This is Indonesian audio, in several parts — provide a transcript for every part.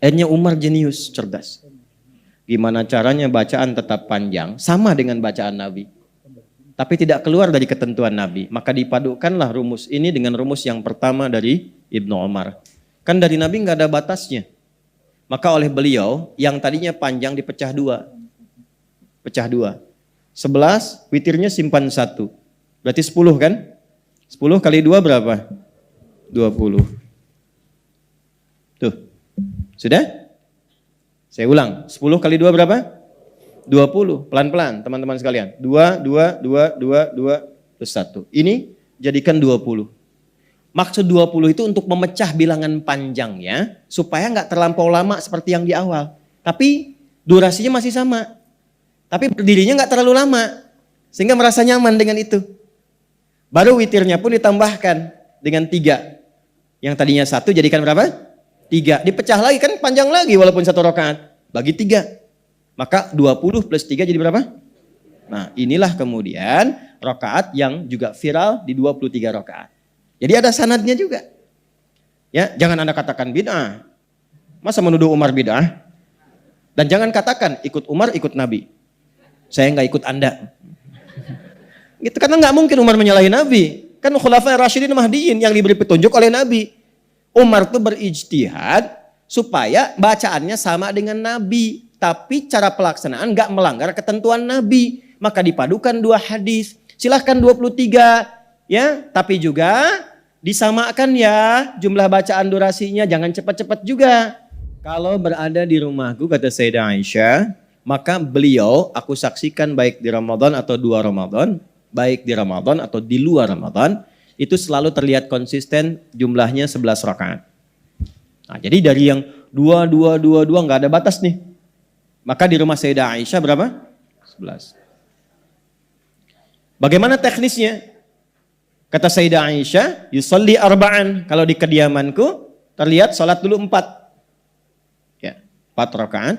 Akhirnya Umar jenius, cerdas. Gimana caranya bacaan tetap panjang, sama dengan bacaan Nabi. Tapi tidak keluar dari ketentuan Nabi. Maka dipadukanlah rumus ini dengan rumus yang pertama dari Ibnu Umar. Kan dari Nabi nggak ada batasnya. Maka oleh beliau, yang tadinya panjang dipecah dua. Pecah dua. 11, witirnya simpan 1. Berarti 10 kan? 10 kali 2 berapa? 20. Tuh. Sudah? Saya ulang. 10 kali 2 berapa? 20. Pelan-pelan teman-teman sekalian. 2, 2, 2, 2, 2, plus 1. Ini jadikan 20. Maksud 20 itu untuk memecah bilangan panjangnya supaya nggak terlampau lama seperti yang di awal. Tapi durasinya masih sama. Tapi berdirinya nggak terlalu lama. Sehingga merasa nyaman dengan itu. Baru witirnya pun ditambahkan dengan 3. Yang tadinya 1 jadikan berapa? 3. Dipecah lagi kan panjang lagi walaupun 1 rakaat. Bagi 3. Maka 20 plus 3 jadi berapa? Nah inilah kemudian rakaat yang juga viral di 23 rakaat. Jadi ada sanadnya juga. Ya, jangan Anda katakan bid'ah. Masa menuduh Umar bid'ah? Dan jangan katakan ikut Umar ikut Nabi. Saya nggak ikut Anda. Gitu, karena nggak mungkin Umar menyalahi Nabi. Kan Khulafa'i Rasyidin Mahdiyin yang diberi petunjuk oleh Nabi. Umar itu berijtihad supaya bacaannya sama dengan Nabi. Tapi cara pelaksanaan nggak melanggar ketentuan Nabi. Maka dipadukan 2 hadis. Silahkan 23 ya. Tapi juga disamakan ya jumlah bacaan durasinya. Jangan cepat-cepat juga. Kalau berada di rumahku kata Sayyidah Aisyah. Maka beliau aku saksikan baik di Ramadan atau 2 Ramadan. Baik di Ramadan atau di luar Ramadan. Itu selalu terlihat konsisten jumlahnya 11 rakaat. Nah, jadi dari yang 2 nggak ada batas nih. Maka di rumah Sayyidah Aisyah berapa? 11. Bagaimana teknisnya? Kata Sayyidah Aisyah, yusalli arba'an. Kalau di kediamanku terlihat salat dulu 4. Ya, 4 rakaat.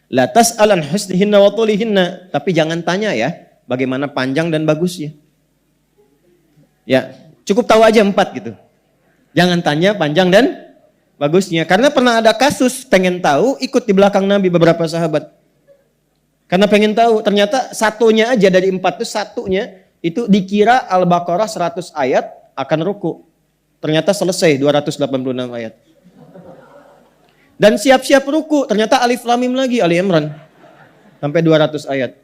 La tas'alan husnihinna wa tulihinna. Tapi jangan tanya ya, bagaimana panjang dan bagusnya. Ya, cukup tahu aja 4 gitu. Jangan tanya panjang dan bagusnya. Karena pernah ada kasus pengen tahu, ikut di belakang Nabi beberapa sahabat. Karena pengen tahu, ternyata satunya aja dari 4 itu satunya itu dikira Al-Baqarah 100 ayat akan ruku. Ternyata selesai 286 ayat. Dan siap-siap ruku, ternyata Alif Lam Mim lagi, Ali Imran. Sampai 200 ayat.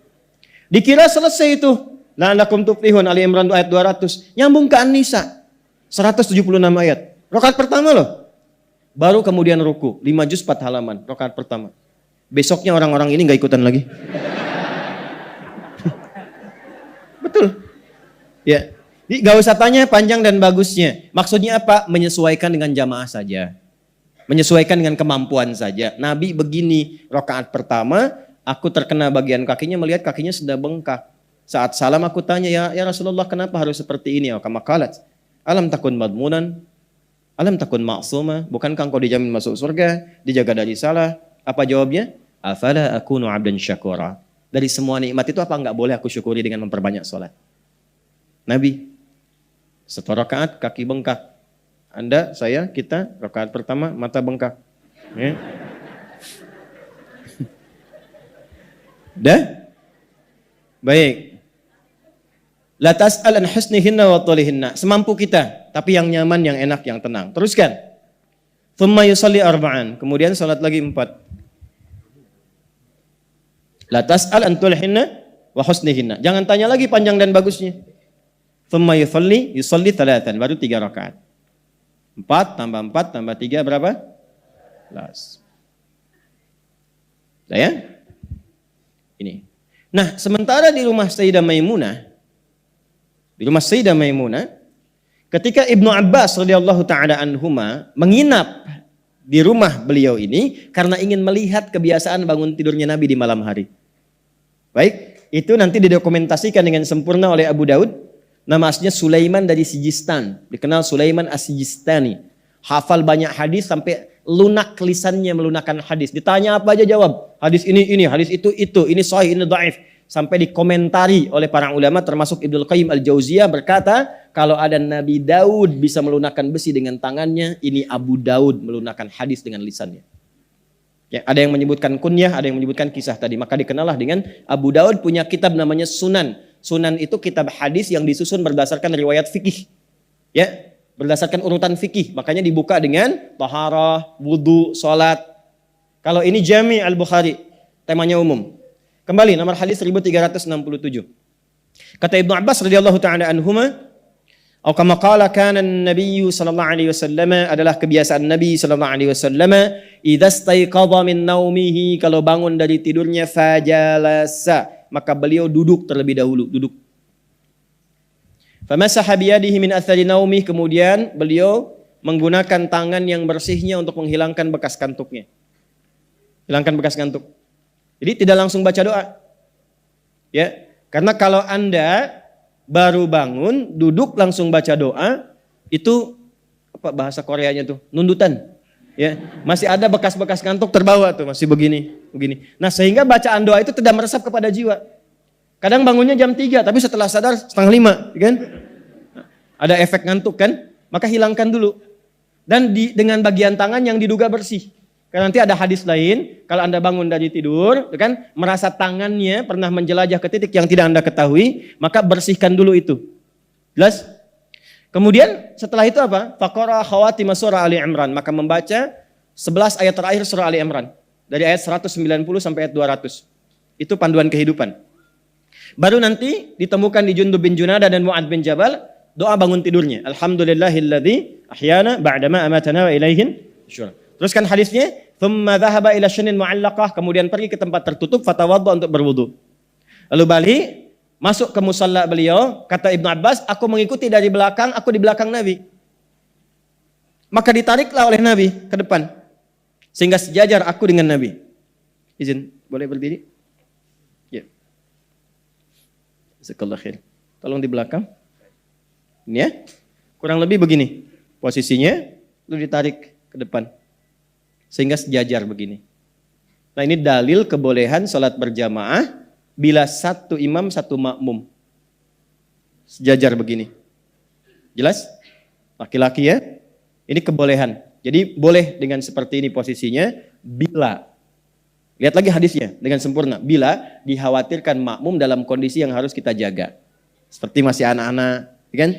Dikira selesai itu. La'allakum tuflihun, Ali Imran ayat 200. Nyambung ke An-Nisa. 176 ayat. Rakaat pertama loh. Baru kemudian ruku. 5 juz 4 halaman. Rakaat pertama. Besoknya orang-orang ini gak ikutan lagi. Betul. Ya. Jadi gak usah tanya panjang dan bagusnya. Maksudnya apa? Menyesuaikan dengan jamaah saja. Menyesuaikan dengan kemampuan saja. Nabi begini, rakaat pertama, aku terkena bagian kakinya, melihat kakinya sudah bengkak. Saat salam aku tanya, ya Rasulullah kenapa harus seperti ini? Kama qalat, alam takun madmunan, alam takun ma'suma, bukankah engkau dijamin masuk surga, dijaga dari salah? Apa jawabnya? Afala akunu abdan syakura. Dari semua nikmat itu apa enggak boleh aku syukuri dengan memperbanyak sholat? Nabi, 1 rakaat kaki bengkak. Anda, saya, kita, rakaat pertama mata bengkak. Ya. Dah? Baik. La tas'al an husnihinna wa tulihinna. Semampu kita, tapi yang nyaman, yang enak, yang tenang. Teruskan. Thumma yusalli arba'an. Kemudian salat lagi 4. La tas'al an tulihinna wa husnihinna. Jangan tanya lagi panjang dan bagusnya. Thumma yusalli 3. Baru 3 rakaat. 4 tambah 4 tambah 3 berapa? 11. Sudah ya? Ini. Nah, sementara di rumah Sayyidah Maimunah, ketika Ibnu Abbas radhiyallahu taala anhuma menginap di rumah beliau ini karena ingin melihat kebiasaan bangun tidurnya Nabi di malam hari. Baik, itu nanti didokumentasikan dengan sempurna oleh Abu Daud. Nama aslinya Sulaiman dari Sijistan, dikenal Sulaiman As-Sijistani. Hafal banyak hadis sampai lunak lisannya melunakkan hadis. Ditanya apa aja jawab. Hadis ini, hadis itu, ini sahih, ini dhaif. Sampai dikomentari oleh para ulama termasuk Ibnu Qayyim Al-Jauziyah berkata, kalau ada Nabi Daud bisa melunakkan besi dengan tangannya, ini Abu Daud melunakkan hadis dengan lisannya. Ya, ada yang menyebutkan kunyah, ada yang menyebutkan kisah tadi. Maka dikenallah dengan Abu Daud punya kitab namanya Sunan. Sunan itu kitab hadis yang disusun berdasarkan riwayat fikih. Ya, berdasarkan urutan fikih. Makanya dibuka dengan taharah, wudu, salat. Kalau ini Jami' Al-Bukhari, temanya umum. Kembali nomor hadis 1367. Kata Ibnu Abbas radhiyallahu taala anhuma, atau kama qala kana an-nabiy sallallahu alaihi wasallam, adalah kebiasaan Nabi sallallahu alaihi wasallam, idza staiqadha min naumihi, kalau bangun dari tidurnya, fajalasa, maka beliau duduk terlebih dahulu, duduk. Famasaha biyadihi min athari naumih, kemudian beliau menggunakan tangan yang bersihnya untuk menghilangkan bekas kantuknya. Hilangkan bekas kantuk. Jadi tidak langsung baca doa. Ya, karena kalau Anda baru bangun, duduk langsung baca doa, itu apa bahasa Koreanya tuh? Nundutan. Ya, masih ada bekas-bekas kantuk terbawa tuh, masih begini. Nah, sehingga bacaan doa itu tidak meresap kepada jiwa. Kadang bangunnya jam 3, tapi setelah sadar 4:30, kan? Ada efek ngantuk kan? Maka hilangkan dulu. Dan dengan bagian tangan yang diduga bersih. Karena nanti ada hadis lain, kalau Anda bangun dari tidur, kan, merasa tangannya pernah menjelajah ke titik yang tidak Anda ketahui, maka bersihkan dulu itu. Jelas? Kemudian setelah itu apa? Faqara khawatim surah Ali Imran, maka membaca 11 ayat terakhir surah Ali Imran. Dari ayat 190 sampai ayat 200. Itu panduan kehidupan. Baru nanti ditemukan di Jundub bin Junadah dan Mu'ad bin Jabal, doa bangun tidurnya. Alhamdulillahilladzi ahyana ba'dama amatana wa ilaihin nusyur. Teruskan hadisnya, thumma dhahaba ila syanin mu'allaqah, kemudian pergi ke tempat tertutup, fatawadda, untuk berwudu. Lalu balik, masuk ke musalla beliau, kata Ibnu Abbas, aku mengikuti dari belakang, aku di belakang Nabi. Maka ditariklah oleh Nabi ke depan, sehingga sejajar aku dengan Nabi. Izin, boleh berdiri? Ya. Jazakallahu khair. Tolong di belakang. Ini ya. Kurang lebih begini posisinya, lalu ditarik ke depan. Sehingga sejajar begini. Nah, ini dalil kebolehan sholat berjamaah bila satu imam satu makmum. Sejajar begini. Jelas? Laki-laki ya. Ini kebolehan. Jadi boleh dengan seperti ini posisinya bila. Lihat lagi hadisnya dengan sempurna. Bila dikhawatirkan makmum dalam kondisi yang harus kita jaga. Seperti masih anak-anak, kan?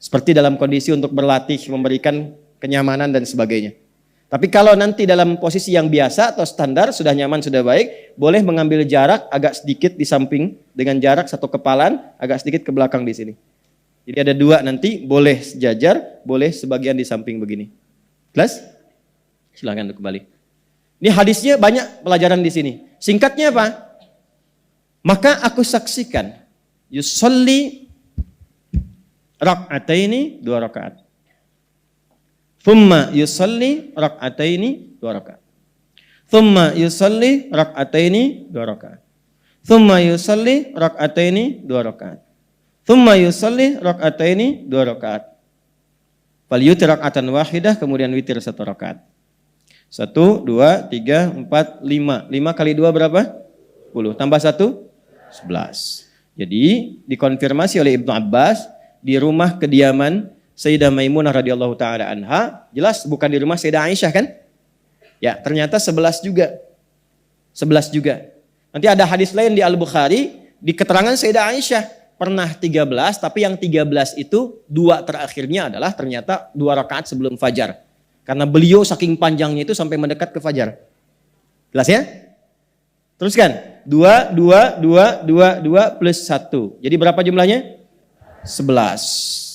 Seperti dalam kondisi untuk berlatih, memberikan kenyamanan dan sebagainya. Tapi kalau nanti dalam posisi yang biasa atau standar, sudah nyaman, sudah baik, boleh mengambil jarak agak sedikit di samping dengan jarak satu kepalan, agak sedikit ke belakang di sini. Jadi ada dua nanti, boleh sejajar, boleh sebagian di samping begini. Jelas? Silakan kembali. Ini hadisnya banyak pelajaran di sini. Singkatnya apa? Maka aku saksikan yusolli rak'ataini, 2 rakaat. Thumma yusalli rak'ataini, 2 rakaat. Thumma yusalli rak'ataini, 2 rakaat. Thumma yusalli rak'ataini, 2 rakaat. Thumma yusalli rak'ataini, 2 rakaat. Fal yutir rak'atan wahidah, kemudian witir 1 rakaat. 1, 2, 3, 4, 5. 5 kali 2 berapa? 10. Tambah 1? 11. Jadi dikonfirmasi oleh Ibnu Abbas di rumah kediaman Sayyidah Maimunah radhiyallahu taala anha, jelas bukan di rumah Sayyidah Aisyah kan? Ya, ternyata 11 juga. 11 juga. Nanti ada hadis lain di Al-Bukhari, di keterangan Sayyidah Aisyah pernah 13, tapi yang 13 itu 2 terakhirnya adalah ternyata 2 rakaat sebelum fajar. Karena beliau saking panjangnya itu sampai mendekat ke fajar. Jelas ya? Teruskan. 2 plus 1. Jadi berapa jumlahnya? 11.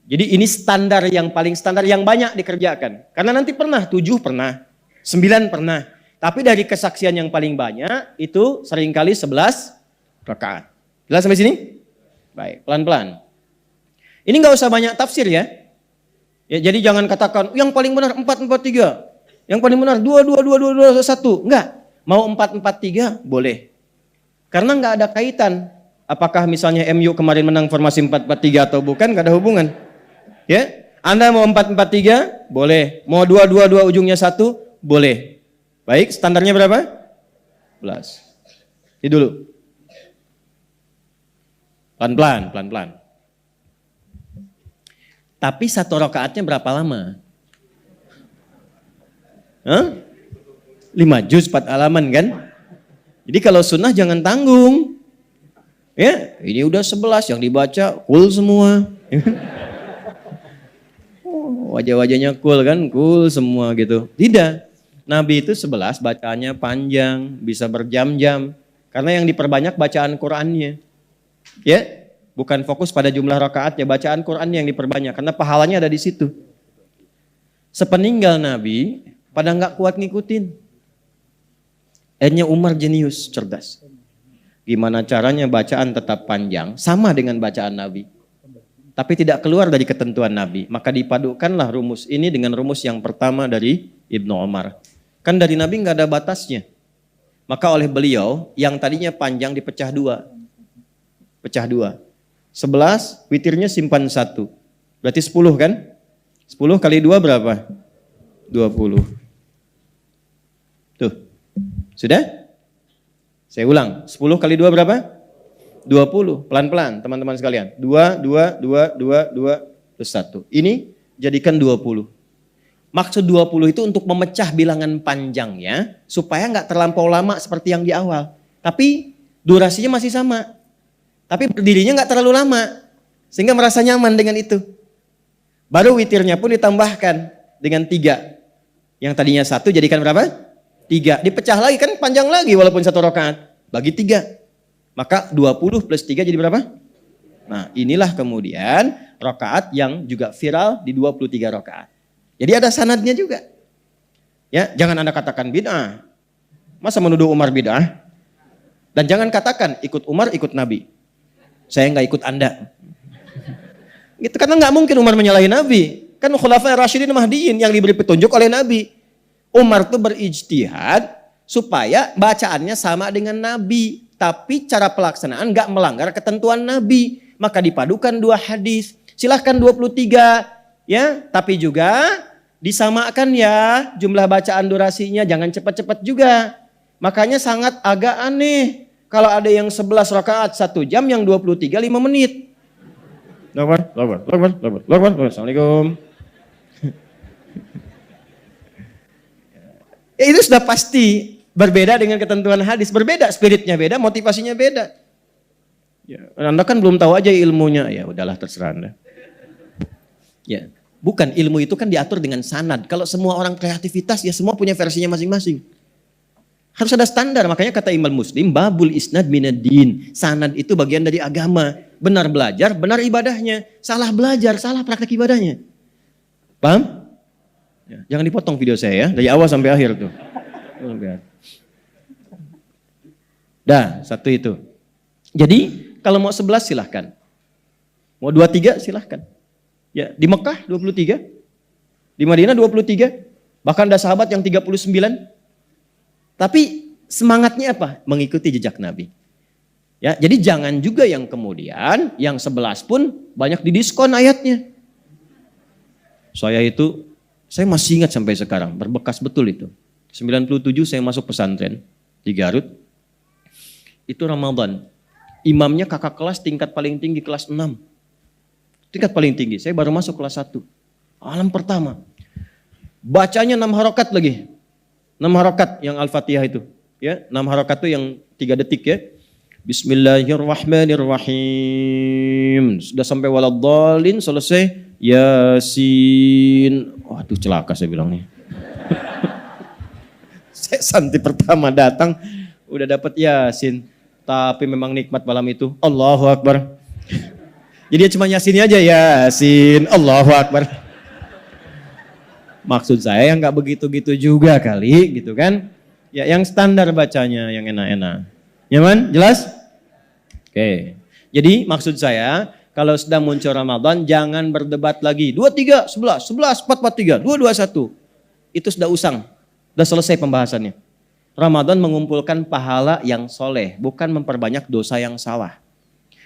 Jadi ini standar yang paling standar yang banyak dikerjakan. Karena nanti pernah 7 pernah, 9 pernah. Tapi dari kesaksian yang paling banyak itu seringkali 11 rakaat. Jelas sampai sini? Baik, pelan-pelan. Ini nggak usah banyak tafsir ya. Ya, jadi jangan katakan yang paling benar 4-4-3. Yang paling benar 2-2-2-2-1. Enggak. Mau 4-4-3 boleh. Karena nggak ada kaitan. Apakah misalnya MU kemarin menang formasi 4-4-3 atau bukan, nggak ada hubungan. Ya, Anda mau 4-4-3 boleh, mau 2-2-2 ujungnya 1 boleh. Baik, standarnya berapa? 11. Ini dulu. Pelan-pelan, pelan-pelan. Tapi satu rakaatnya berapa lama? 5 juz 4 halaman kan? Jadi kalau sunnah jangan tanggung. Ya, ini udah 11 yang dibaca cool semua. Wajah-wajahnya cool kan, cool semua gitu. Tidak. Nabi itu 11 bacaannya panjang, bisa berjam-jam. Karena yang diperbanyak bacaan Qur'annya. Ya, bukan fokus pada jumlah rakaatnya, bacaan Qur'annya yang diperbanyak. Karena pahalanya ada di situ. Sepeninggal Nabi, pada nggak kuat ngikutin. Akhirnya Umar jenius, cerdas. Gimana caranya bacaan tetap panjang, sama dengan bacaan Nabi. Tapi tidak keluar dari ketentuan Nabi. Maka dipadukanlah rumus ini dengan rumus yang pertama dari Ibnu Umar. Kan dari Nabi nggak ada batasnya. Maka oleh beliau, yang tadinya panjang dipecah dua. Pecah dua. 11, witirnya simpan 1. Berarti 10 kan? 10 kali 2 berapa? 20. Tuh. Sudah? Saya ulang. 10 kali 2 berapa? 20. Pelan-pelan teman-teman sekalian. 2, 2, 2, 2, 2, terus 1. Ini jadikan 20. Maksud 20 itu untuk memecah bilangan panjangnya supaya nggak terlampau lama seperti yang di awal. Tapi durasinya masih sama. Tapi berdirinya nggak terlalu lama. Sehingga merasa nyaman dengan itu. Baru witirnya pun ditambahkan dengan 3. Yang tadinya 1 jadikan berapa? 3. Dipecah lagi kan panjang lagi walaupun 1 rakaat. Bagi 3. Maka 20 plus 3 jadi berapa? Nah inilah kemudian rakaat yang juga viral di 23 rakaat. Jadi ada sanadnya juga. Ya, jangan Anda katakan bid'ah. Masa menuduh Umar bid'ah? Dan jangan katakan ikut Umar, ikut Nabi. Saya nggak ikut Anda. Gitu, karena nggak mungkin Umar menyalahi Nabi. Kan Khulafa'i Rasyidin Mahdiyin yang diberi petunjuk oleh Nabi. Umar tuh berijtihad supaya bacaannya sama dengan Nabi. Tapi cara pelaksanaan nggak melanggar ketentuan Nabi. Maka dipadukan 2 hadis. Silahkan 23. Ya, tapi juga disamakan ya jumlah bacaan durasinya. Jangan cepat-cepat juga. Makanya sangat agak aneh. Kalau ada yang 11 rakaat 1 jam, yang 23 5 menit. Assalamualaikum. Ya, itu sudah pasti berbeda dengan ketentuan hadis. Berbeda, spiritnya beda, motivasinya beda. Ya, Anda kan belum tahu aja ilmunya. Ya udahlah terserah Anda. Ya, bukan, ilmu itu kan diatur dengan sanad. Kalau semua orang kreativitas ya semua punya versinya masing-masing. Harus ada standar, makanya kata Imam Muslim, babul isnad minad-din. Sanad itu bagian dari agama. Benar belajar, benar ibadahnya. Salah belajar, salah praktek ibadahnya. Paham? Ya, jangan dipotong video saya ya, dari awal sampai akhir tuh. Dah, 1 itu. Jadi, kalau mau 11 silahkan. Mau 23 silahkan. Ya, di Mekah 23, di Madinah 23, bahkan ada sahabat yang 39. Tapi semangatnya apa? Mengikuti jejak Nabi. Ya, jadi jangan juga yang kemudian yang 11 pun banyak didiskon ayatnya. Saya masih ingat sampai sekarang, berbekas betul itu. 97 saya masuk pesantren di Garut. Itu Ramadan. Imamnya kakak kelas tingkat paling tinggi kelas 6. Tingkat paling tinggi, saya baru masuk kelas 1. Alam pertama. Bacanya 6 harokat lagi. 6 harokat yang Al-Fatihah itu. Ya, 6 harokat itu yang 3 detik ya. Bismillahirrahmanirrahim. Sudah sampai waladhdallin, selesai. Yasin. Waduh celaka saya bilang nih. Saya santri pertama datang, udah dapat Yasin. Tapi memang nikmat malam itu. Allahu Akbar. Jadi cuma Yasinnya aja, Yasin, Allahu Akbar. Maksud saya yang nggak begitu-gitu juga kali, gitu kan? Ya yang standar bacanya, yang enak-enak. Nyaman? Jelas? Oke. Jadi maksud saya, kalau sedang muncul Ramadan, jangan berdebat lagi. 23, 11, 11, 4, 4, 3, 2, 2, 1. Itu sudah usang, sudah selesai pembahasannya. Ramadan mengumpulkan pahala yang soleh, bukan memperbanyak dosa yang salah.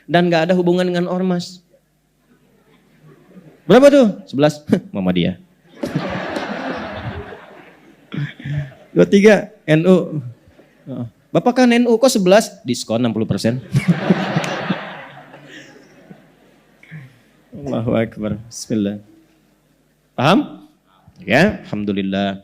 Dan gak ada hubungan dengan ormas. Berapa tuh? 11. Muhammadiyah. 23 NU. Bapak kan NU kok 11? Diskon 60%. Allahu Akbar. Bismillah. Paham? Ya, alhamdulillah.